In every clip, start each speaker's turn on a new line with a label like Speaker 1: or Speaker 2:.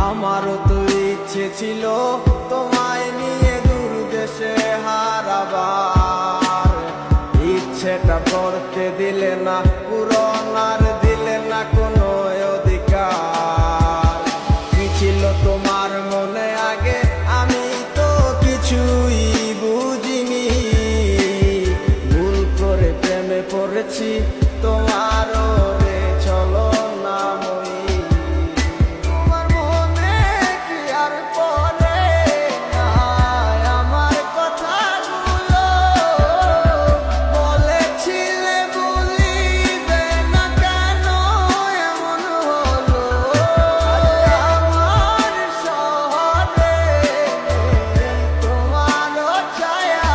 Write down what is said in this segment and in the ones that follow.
Speaker 1: আমারও তো ইচ্ছে ছিল তোমায় নিয়ে দূর দেশে হারাবার, ইচ্ছেটা করতে দিলে না, পূরণ আর দিলে না কোনো অধিকার। কি ছিল তোমার মনে আগে আমি তো কিছুই বুঝিনি, ভুল করে প্রেমে পড়েছি তোমারও রে চলো না মই। তোমার মনে কি আর পড়ে না আমার কথাগুলো, বলেছিলে বলিবে না কেন এমন হলো। আমার শহরে তোমারও ছায়া,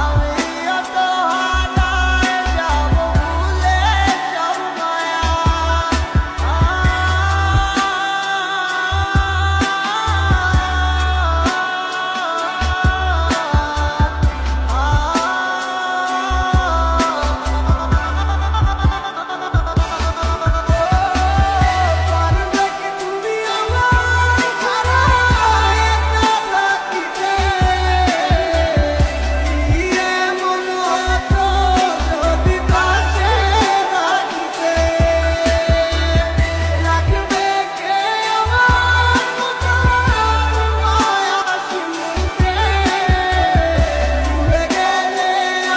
Speaker 1: আমিও তো হারায় যাব ভুলে সব মায়া। পারবে কি তুমি আমায় ছাড়া একা থাকিতে? কি এমন হতো যদি পাশে থাকিতে? রাখবে কে আমার কথা তোমায় হাসি মুখে? ভুলে গেলে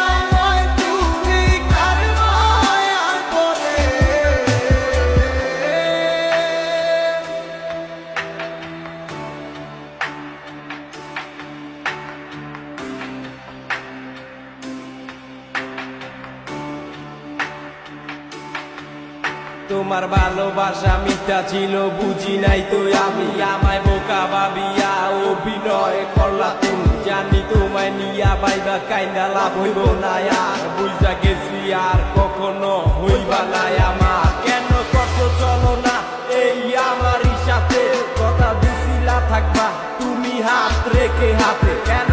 Speaker 1: আমায় তুমি কার মায়া করে?
Speaker 2: তোমার ভালোবাসা মিথ্যা ছিল বুঝি নাই তো আমি, আমায় বোকা ভাবিয়া অভিনয় করলা তুমি। জানি তোমায় নিয়া বাইবা কাইন্দা লাভ হইব না আর, বুঝা গেছি আর কখনো হইবা না আমার। কেন করছো চলো না এই আমারই সাথে, কথা দিছিলা থাকবা তুমি হাত রেখে হাতে, কেন